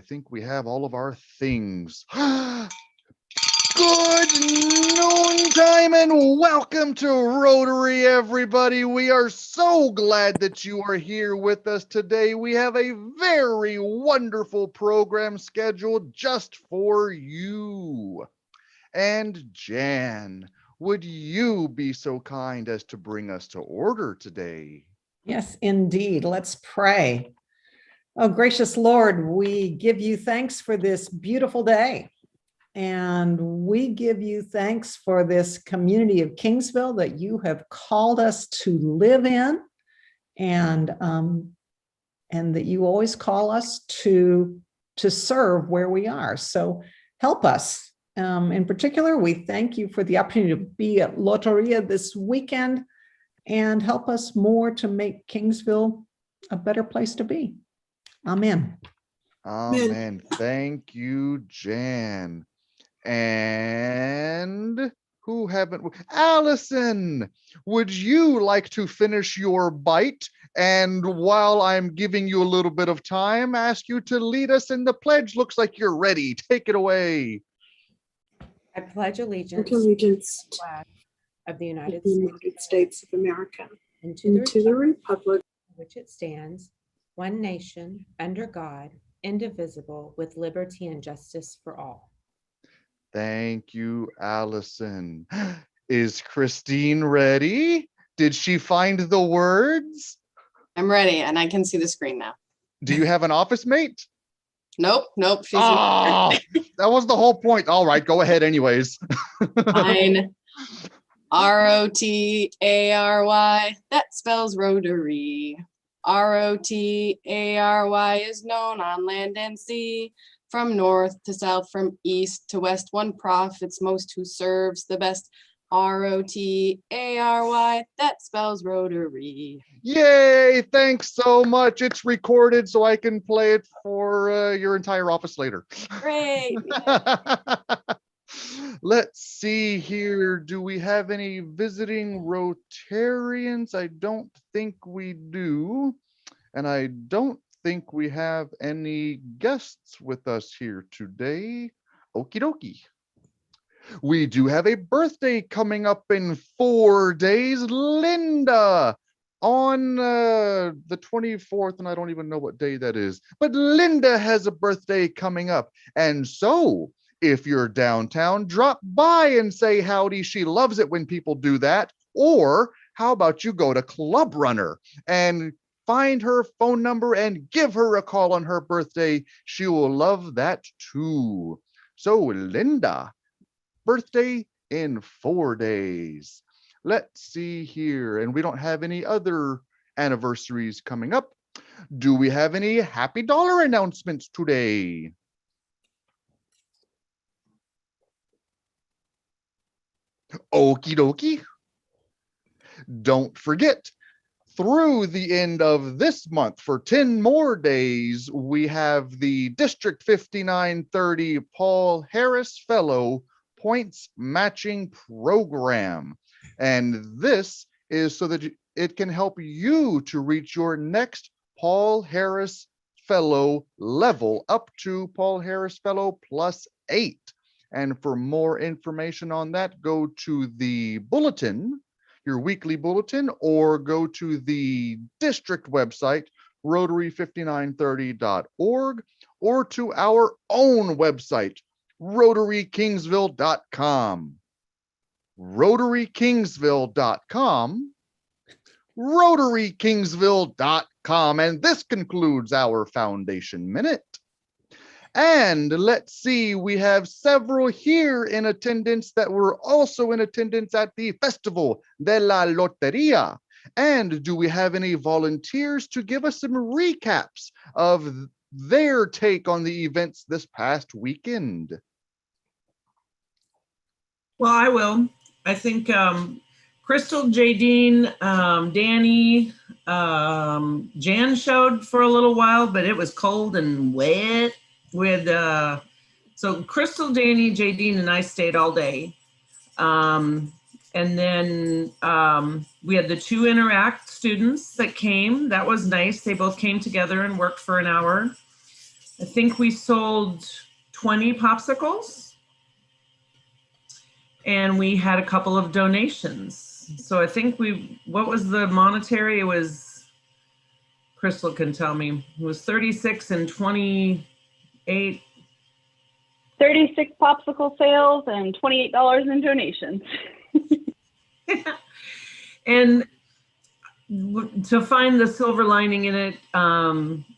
I think we have all of our things. Good noontime and welcome to Rotary, everybody. We are so glad that you are here with us today. We have a very wonderful program scheduled just for you. And Jan, would you be so kind as to bring us to order today? Yes, indeed. Let's pray. Oh, gracious Lord, we give you thanks for this beautiful day. And we give you thanks for this community of Kingsville that you have called us to live in, and that you always call us to serve where we are. So help us. In particular, we thank you for the opportunity to be at Loteria this weekend, and help us more to make Kingsville a better place to be. Amen. Amen. Thank you, Jan. And who haven't? Allison, would you like to finish your bite? And while I'm giving you a little bit of time, ask you to lead us in the pledge. Looks like you're ready. Take it away. I pledge allegiance to the flag of the United States of America, and to the republic for which it stands, one nation, under God, indivisible, with liberty and justice for all. Thank you, Allison. Is Christine ready? Did she find the words? I'm ready, and I can see the screen now. Do you have an office mate? Nope. She's Oh, that was the whole point. All right, go ahead anyways. fine. Rotary. That spells Rotary. Rotary is known on land and sea. From north to south, from east to west, one profits most who serves the best. Rotary, that spells Rotary. Yay, thanks so much. It's recorded so I can play it for your entire office later. Great. Let's see here. Do we have any visiting Rotarians? I don't think we do. And I don't think we have any guests with us here today. Okie dokie. We do have a birthday coming up in 4 days. Linda, on the 24th, and I don't even know what day that is, but Linda has a birthday coming up. And so if you're downtown, drop by and say howdy. She loves it when people do that. Or how about you go to Club Runner and find her phone number and give her a call on her birthday. She will love that too. So Linda, birthday in 4 days. Let's see here. And we don't have any other anniversaries coming up. Do we have any happy dollar announcements today? Okie dokie. Don't forget, through the end of this month, for 10 more days, we have the District 5930 Paul Harris Fellow Points Matching Program. And this is so that it can help you to reach your next Paul Harris Fellow level up to Paul Harris Fellow +8. And for more information on that, go to the bulletin, your weekly bulletin, or go to the district website, rotary5930.org, or to our own website, rotarykingsville.com. rotarykingsville.com, rotarykingsville.com. And this concludes our Foundation Minute. And let's see, we have several here in attendance that were also in attendance at the Festival de la Loteria. And do we have any volunteers to give us some recaps of their take on the events this past weekend? Well, I will. I think Crystal, Jadine, Danny, Jan showed for a little while, but it was cold and wet. So Crystal, Danny, Jadine, and I stayed all day. And then we had the 2 Interact students that came. That was nice. They both came together and worked for an hour. I think we sold 20 popsicles, and we had a couple of donations. So I think what was the monetary? It was, Crystal can tell me, it was 36 and 28. 36 popsicle sales and $28 in donations. And to find the silver lining in it,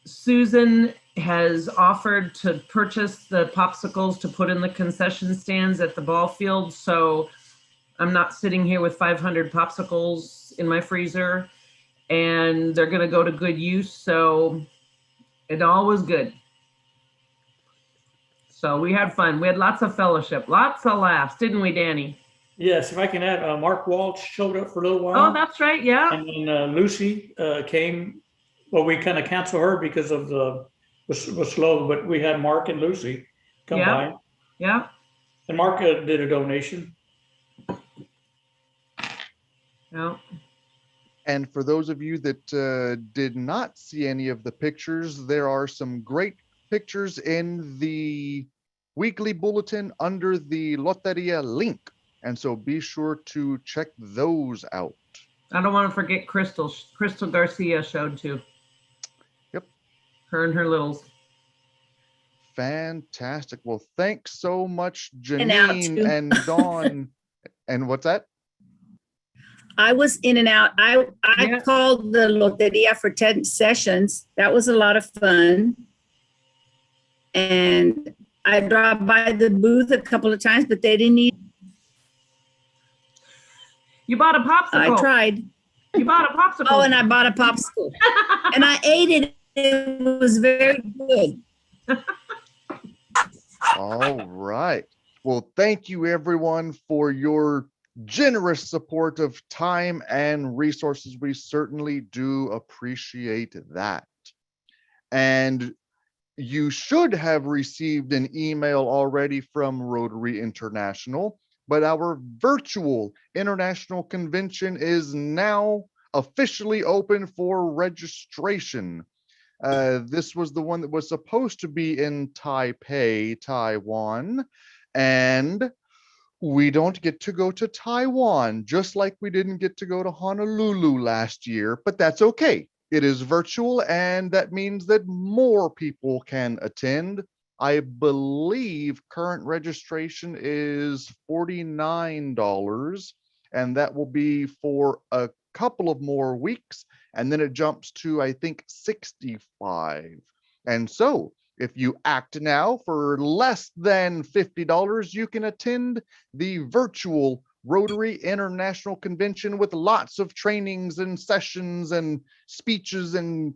Susan has offered to purchase the popsicles to put in the concession stands at the ball field. So I'm not sitting here with 500 popsicles in my freezer, and they're going to go to good use. So it all was good. So we had fun. We had lots of fellowship, lots of laughs, didn't we, Danny? Yes, if I can add, Mark Walsh showed up for a little while. Oh, that's right. Yeah. And then Lucy came. Well, we kind of canceled her because of was slow, but we had Mark and Lucy come by. Yeah. And Mark did a donation. Yeah. And for those of you that did not see any of the pictures, there are some great pictures in the weekly bulletin under the Loteria link. And so be sure to check those out. I don't want to forget Crystal. Crystal Garcia showed too. Yep. Her and her littles. Fantastic. Well, thanks so much, And out Janine too. and Dawn. And what's that? I was in and out. I Yeah. called the Loteria for 10 sessions. That was a lot of fun. And I dropped by the booth a couple of times, but they didn't need. You bought a popsicle. I tried. You bought a popsicle. Oh, and I bought a popsicle. And I ate it. It was very good. All right. Well, thank you everyone for your generous support of time and resources. We certainly do appreciate that. And you should have received an email already from Rotary International, but our virtual international convention is now officially open for registration. This was the one that was supposed to be in Taipei, Taiwan, and we don't get to go to Taiwan, just like we didn't get to go to Honolulu last year, but that's okay. It is virtual, and that means that more people can attend. I believe current registration is $49, and that will be for a couple of more weeks, and then it jumps to, I think, 65. And so if you act now for less than $50, you can attend the virtual Rotary International Convention with lots of trainings and sessions and speeches and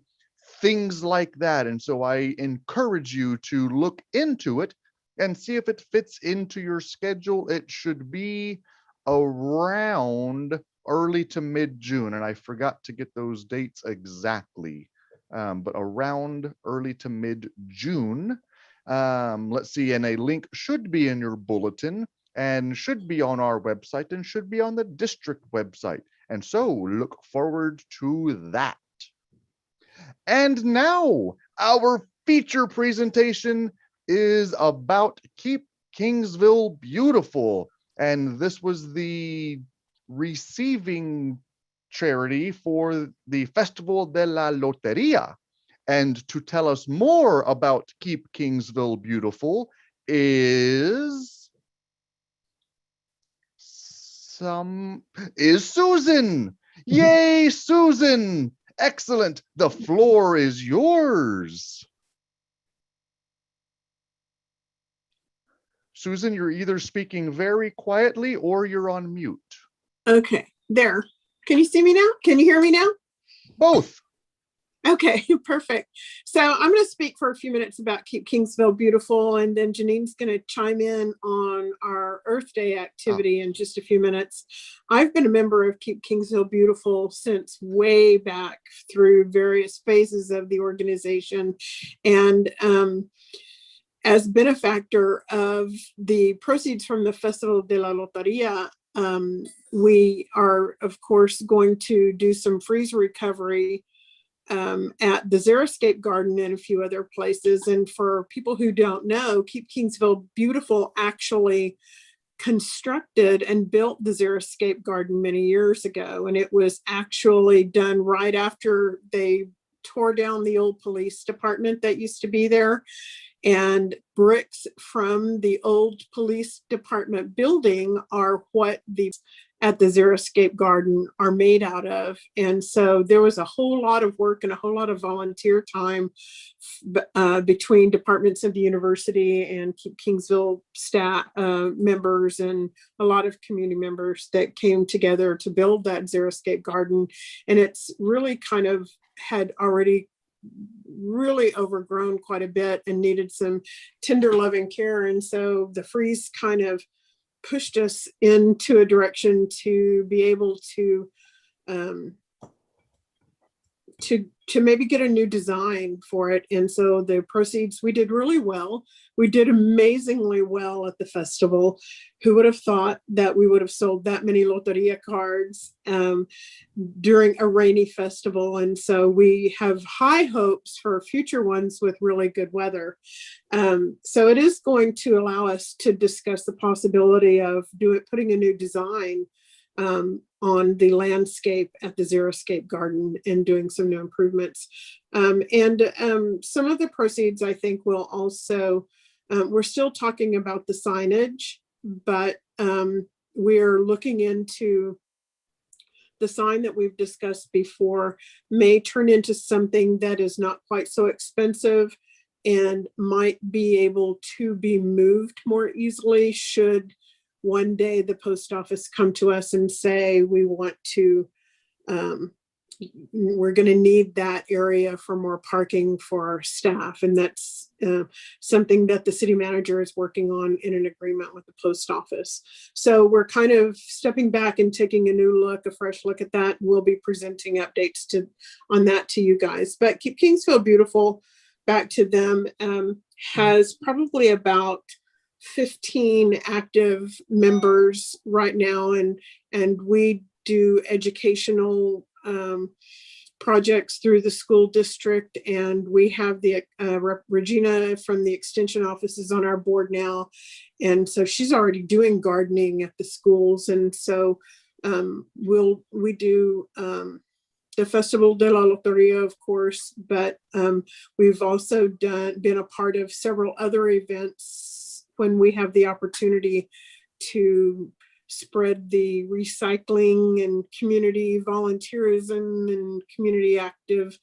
things like that. And so I encourage you to look into it and see if it fits into your schedule. It should be around early to mid-June, and I forgot to get those dates exactly, but around early to mid-June. Let's see, and a link should be in your bulletin and should be on our website and should be on the district website. And so look forward to that. And now our feature presentation is about Keep Kingsville Beautiful. And this was the receiving charity for the Festival de la Loteria. And to tell us more about Keep Kingsville Beautiful is Susan. Yay, Susan. Excellent. The floor is yours. Susan, you're either speaking very quietly or you're on mute. Okay, there. Can you see me now? Can you hear me now? Both. Okay, perfect. So I'm going to speak for a few minutes about Keep Kingsville Beautiful, and then Janine's going to chime in on our Earth Day activity in just a few minutes. I've been a member of Keep Kingsville Beautiful since way back through various phases of the organization, and as benefactor of the proceeds from the Festival de la Loteria, we are, of course, going to do some freezer recovery at the Xeriscape Garden and a few other places. And for people who don't know, Keep Kingsville Beautiful actually constructed and built the Xeriscape Garden many years ago. And it was actually done right after they tore down the old police department that used to be there. And bricks from the old police department building are what the at the Xeriscape Garden are made out of. And so there was a whole lot of work and a whole lot of volunteer time between departments of the university and Keep Kingsville staff members and a lot of community members that came together to build that Xeriscape Garden. And it's really kind of had already really overgrown quite a bit and needed some tender loving care. And so the freeze kind of pushed us into a direction to be able to maybe get a new design for it. And so the proceeds, we did really well. We did amazingly well at the festival. Who would have thought that we would have sold that many Loteria cards during a rainy festival? And so we have high hopes for future ones with really good weather. So it is going to allow us to discuss the possibility of putting a new design on the landscape at the Xeriscape Garden and doing some new improvements. And some of the proceeds, I think, will also, we're still talking about the signage, but we're looking into the sign that we've discussed before may turn into something that is not quite so expensive and might be able to be moved more easily should one day the post office come to us and say, we want to, we're going to need that area for more parking for our staff. And that's something that the city manager is working on in an agreement with the post office. So we're kind of stepping back and taking a new look, a fresh look at that. We'll be presenting updates on that to you guys. But Keep Kingsville Beautiful, back to them, has probably about 15 active members right now, and we do educational projects through the school district, and we have the Regina from the extension office is on our board now, and so she's already doing gardening at the schools. And so we do the Festival de la Loteria, of course, but we've also been a part of several other events when we have the opportunity to spread the recycling and community volunteerism and community active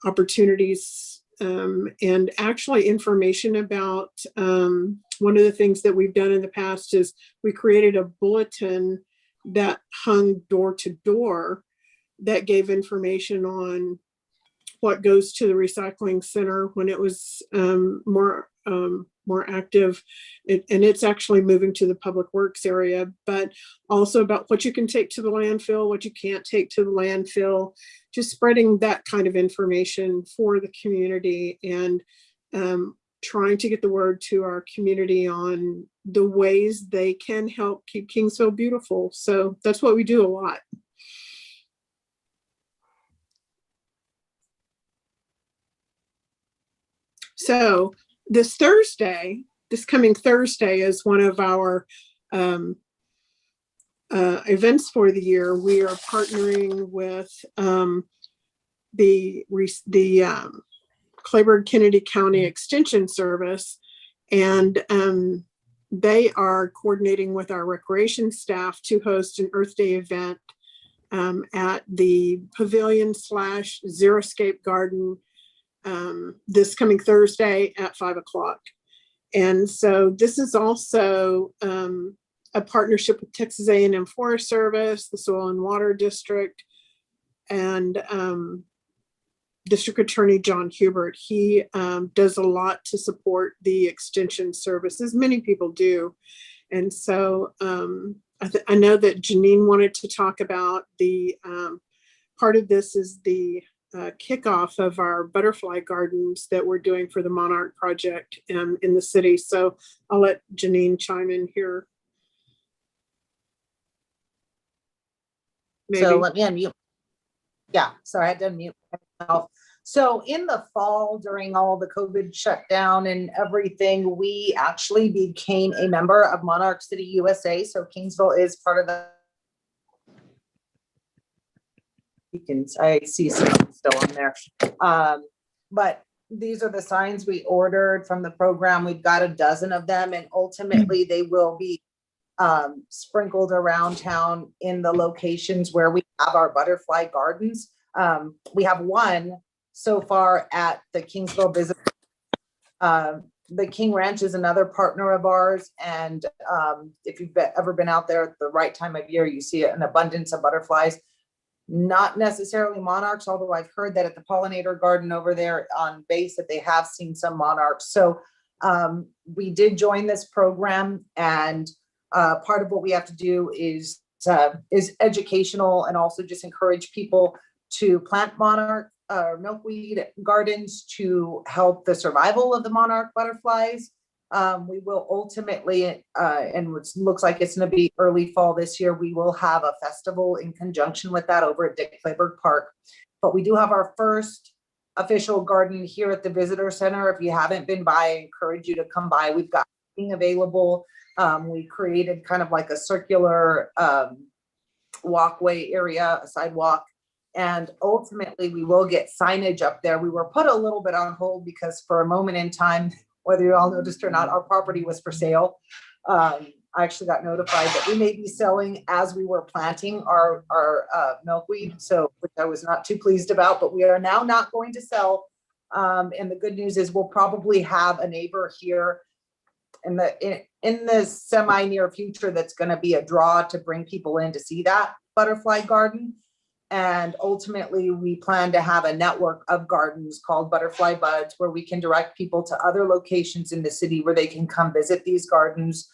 opportunities, and actually information about one of the things that we've done in the past is we created a bulletin that hung door to door that gave information on what goes to the recycling center when it was more active, and it's actually moving to the public works area, but also about what you can take to the landfill, what you can't take to the landfill, just spreading that kind of information for the community, and trying to get the word to our community on the ways they can help keep Kingsville beautiful. So that's what we do a lot. So this coming Thursday is one of our events for the year. We are partnering with the Clayburgh Kennedy County Extension Service, and they are coordinating with our recreation staff to host an Earth Day event at the Pavilion / Xeriscape Garden this coming Thursday at 5:00. And so this is also a partnership with Texas A&M Forest Service, the Soil and Water District, and District Attorney John Hubert. He does a lot to support the Extension Service, as many people do. And so I know that Janine wanted to talk about the part of this is the kickoff of our butterfly gardens that we're doing for the Monarch Project in the city. So I'll let Janine chime in here. Maybe. So let me unmute. Yeah, sorry, I had to unmute myself. So in the fall, during all the COVID shutdown and everything, we actually became a member of Monarch City USA. So Kingsville is part of the. I see some still on there. But these are the signs we ordered from the program. We've got a dozen of them, and ultimately they will be sprinkled around town in the locations where we have our butterfly gardens. We have one so far at the Kingsville Visitor. The King Ranch is another partner of ours. And if you've ever been out there at the right time of year, you see an abundance of butterflies. Not necessarily monarchs, although I've heard that at the pollinator garden over there on base that they have seen some monarchs. So we did join this program, and part of what we have to do is educational, and also just encourage people to plant monarch milkweed gardens to help the survival of the monarch butterflies. We will ultimately, and it looks like it's going to be early fall this year, we will have a festival in conjunction with that over at Dick Clayburgh Park. But we do have our first official garden here at the Visitor Center. If you haven't been by, I encourage you to come by. We've got everything available. We created kind of like a circular walkway area, a sidewalk. And ultimately, we will get signage up there. We were put a little bit on hold because for a moment in time, whether you all noticed or not, our property was for sale. I actually got notified that we may be selling as we were planting our milkweed, so which I was not too pleased about, but we are now not going to sell. And the good news is we'll probably have a neighbor here in the semi near future that's going to be a draw to bring people in to see that butterfly garden. And ultimately, we plan to have a network of gardens called Butterfly Buds, where we can direct people to other locations in the city where they can come visit these gardens.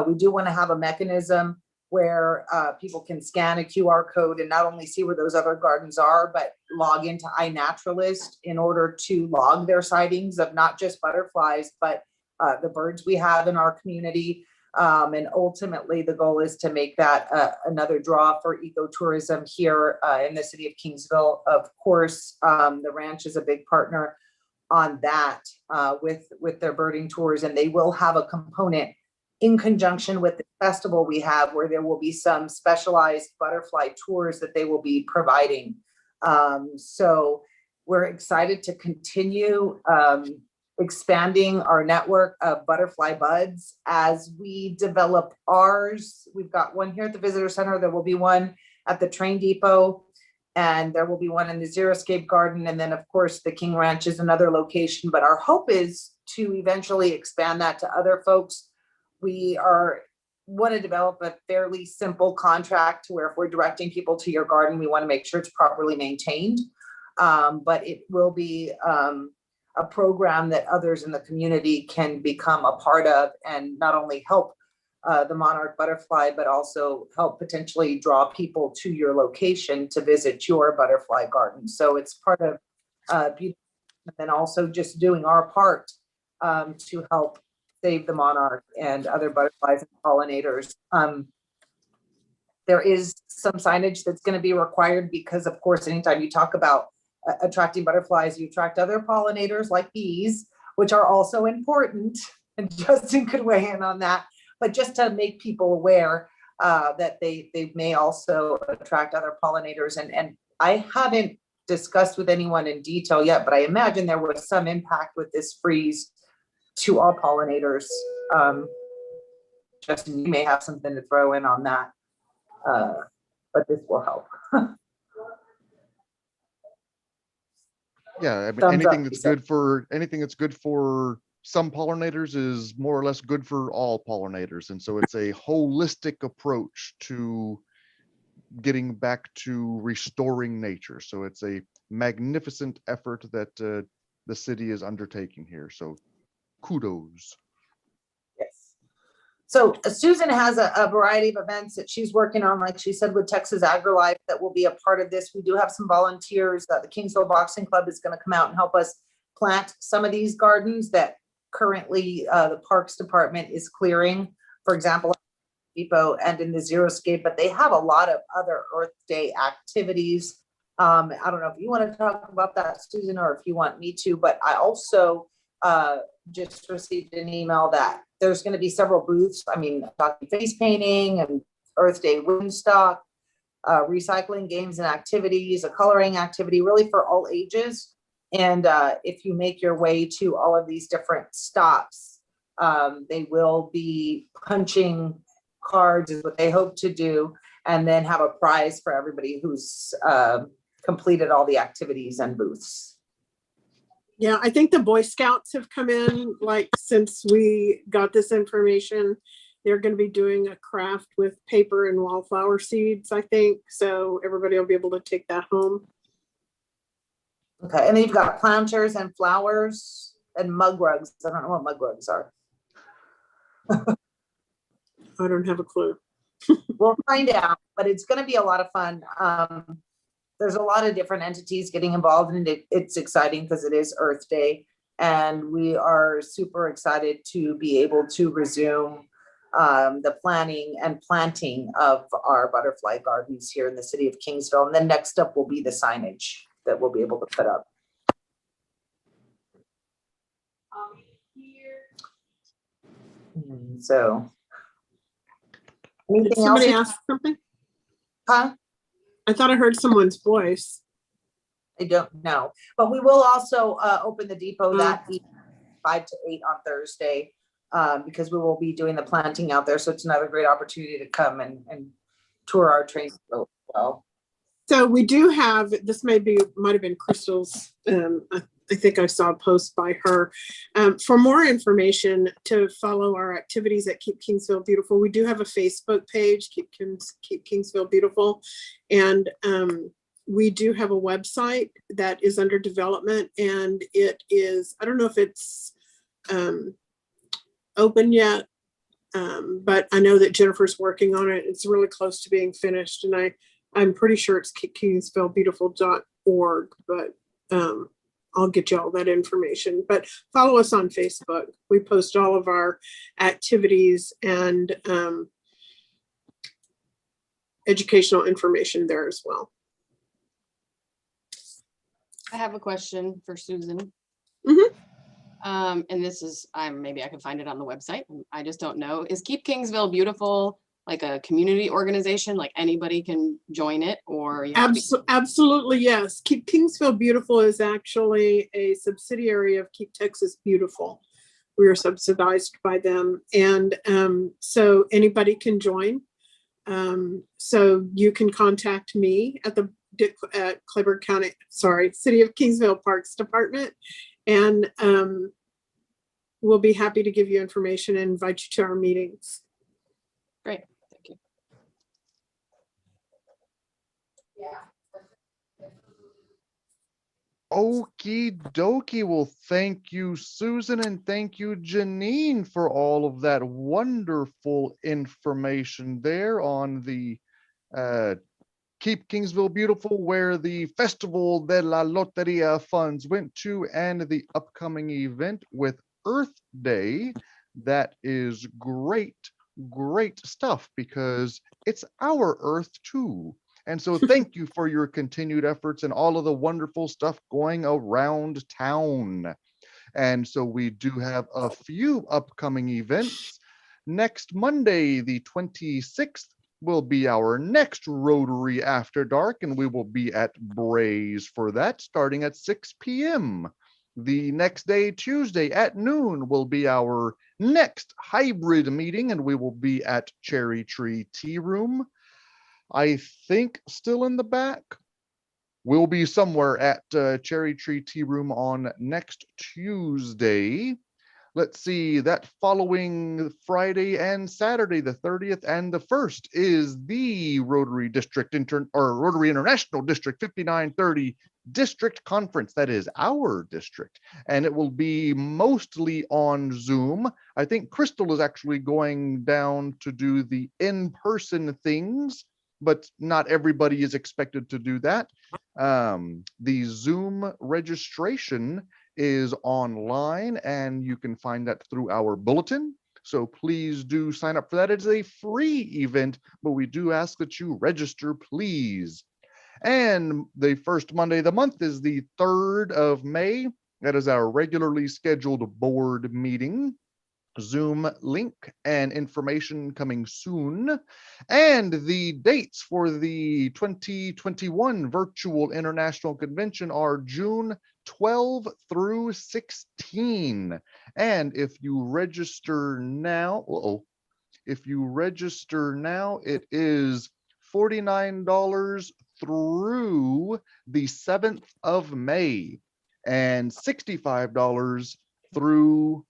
We do want to have a mechanism where people can scan a QR code and not only see where those other gardens are, but log into iNaturalist in order to log their sightings of not just butterflies, but the birds we have in our community. And ultimately, the goal is to make that another draw for ecotourism here in the city of Kingsville. Of course, the ranch is a big partner on that with their birding tours, and they will have a component in conjunction with the festival we have where there will be some specialized butterfly tours that they will be providing. So we're excited to continue expanding our network of Butterfly Buds as we develop ours. We've got one here at the Visitor Center. There will be one at the train depot, and there will be one in the Xeriscape Garden. And then of course the King Ranch is another location, but our hope is to eventually expand that to other folks. We want to develop a fairly simple contract to where if we're directing people to your garden, we want to make sure it's properly maintained. But it will be a program that others in the community can become a part of and not only help the monarch butterfly, but also help potentially draw people to your location to visit your butterfly garden. So it's part of beauty, and then also just doing our part to help save the monarch and other butterflies and pollinators. There is some signage that's going to be required because, of course, anytime you talk about attracting butterflies, you attract other pollinators like bees, which are also important. And Justin could weigh in on that, but just to make people aware that they may also attract other pollinators. And I haven't discussed with anyone in detail yet, but I imagine there was some impact with this freeze to all pollinators. Justin, you may have something to throw in on that, but this will help. Yeah, I mean, Thumbs anything up, that's Lisa. good for some pollinators is more or less good for all pollinators. And so it's a holistic approach to getting back to restoring nature. So it's a magnificent effort that the city is undertaking here. So kudos. Yes. So Susan has a variety of events that she's working on, like she said, with Texas AgriLife that will be a part of this. We do have some volunteers. The Kingsville Boxing Club is going to come out and help us plant some of these gardens that currently the Parks Department is clearing. For example, Depot and in the Xeriscape, but they have a lot of other Earth Day activities I don't know if you want to talk about that, Susan, or if you want me to, but I also just received an email that there's going to be several booths. I mean, talking face painting and Earth Day Woodstock, recycling games and activities, a coloring activity, really for all ages. And if you make your way to all of these different stops, they will be punching cards is what they hope to do, and then have a prize for everybody who's completed all the activities and booths. Yeah, I think the Boy Scouts have come in, like, since we got this information. They're going to be doing a craft with paper and wildflower seeds, I think. So everybody will be able to take that home. Okay, and then you've got planters and flowers and mug rugs. I don't know what mug rugs are. I don't have a clue. We'll find out, but it's going to be a lot of fun. There's a lot of different entities getting involved, and it's exciting because it is Earth Day, and we are super excited to be able to resume the planning and planting of our butterfly gardens here in the city of Kingsville. And then next up will be the signage that we'll be able to put up. So, Did anything somebody else? ask something? Huh? I thought I heard someone's voice. I don't know, but we will also open the depot that 5 to 8 on Thursday, because we will be doing the planting out there. So it's another great opportunity to come and tour our train as well. So we do have, this might have been Crystal's, I think I saw a post by her. For more information to follow our activities at Keep Kingsville Beautiful, we do have a Facebook page, Keep Kingsville Beautiful. And we do have a website that is under development, and it is, I don't know if it's open yet, but I know that Jennifer's working on it. It's really close to being finished, and I'm pretty sure it's kingsvillebeautiful.org, but I'll get you all that information. But follow us on Facebook. We post all of our activities and educational information there as well. I have a question for Susan. Mhm. And this is, maybe I can find it on the website. I just don't know. Is Keep Kingsville Beautiful like a community organization? Like anybody can join it, or you have to be- Absolutely, yes. Keep Kingsville Beautiful is actually a subsidiary of Keep Texas Beautiful. We are subsidized by them, and so anybody can join. So you can contact me at the Clayburgh County, City of Kingsville Parks Department, and we'll be happy to give you information and invite you to our meetings. Great, thank you. Okie dokie. Well, thank you, Susan, and thank you, Janine, for all of that wonderful information there on the Keep Kingsville Beautiful, where the Festival de la Loteria funds went to, and the upcoming event with Earth Day. That is great, great stuff, because it's our Earth too. And so thank you for your continued efforts and all of the wonderful stuff going around town. And so we do have a few upcoming events. Next Monday, the 26th, will be our next Rotary After Dark, and we will be at Braze for that, starting at 6 p.m. The next day, Tuesday at noon, will be our next hybrid meeting, and we will be at Cherry Tree Tea Room. I think still in the back. We'll be somewhere at Cherry Tree Tea Room on next Tuesday. Let's see, that following Friday and Saturday, the 30th and the 1st, is the Rotary District Rotary International District 5930 District Conference. That is our district, and it will be mostly on Zoom. I think Crystal is actually going down to do the in-person things, but not everybody is expected to do that. The Zoom registration is online, and you can find that through our bulletin. So please do sign up for that. It's a free event, but we do ask that you register, please. And the first Monday of the month is the 3rd of May. That is our regularly scheduled board meeting. Zoom link and information coming soon. And the dates for the 2021 Virtual International Convention are June 12 through 16. And if you register now, it is $49 through the 7th of May and $65 through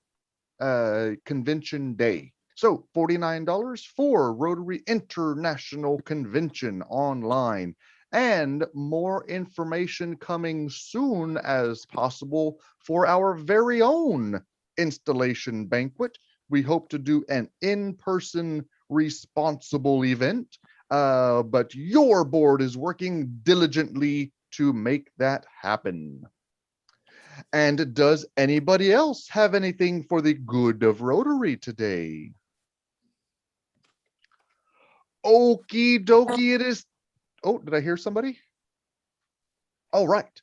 convention day. So $49 for Rotary International Convention online, and more information coming soon as possible for our very own installation banquet. We hope to do an in-person responsible event, but your board is working diligently to make that happen. And does anybody else have anything for the good of Rotary today? Okie dokie, it is. Oh, did I hear somebody? All right.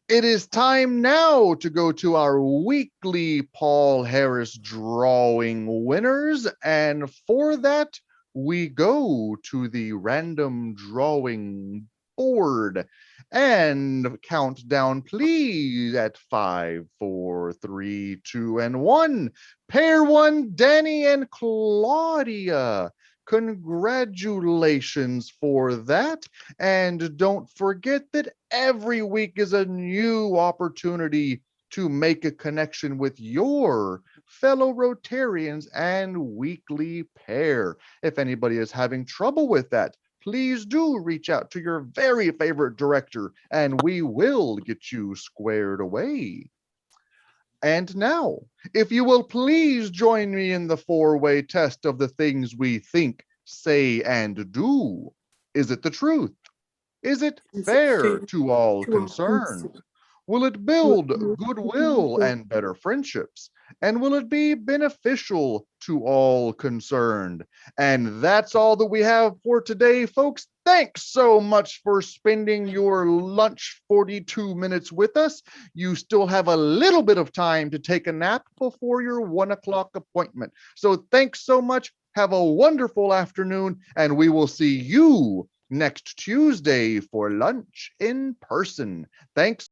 It is time now to go to our weekly Paul Harris drawing winners. And for that, we go to the random drawing board. And countdown, please, at 5, 4, 3, 2, and 1. Pair 1, Danny and Claudia. Congratulations for that. And don't forget that every week is a new opportunity to make a connection with your fellow Rotarians and weekly pair. If anybody is having trouble with that, please do reach out to your very favorite director and we will get you squared away. And now, if you will please join me in the 4-way test of the things we think, say, and do. Is it the truth? Is it fair to all concerned? Will it build goodwill and better friendships? And will it be beneficial to all concerned? And that's all that we have for today, folks. Thanks so much for spending your lunch 42 minutes with us. You still have a little bit of time to take a nap before your 1 o'clock appointment. So thanks so much. Have a wonderful afternoon, and we will see you next Tuesday for lunch in person. Thanks.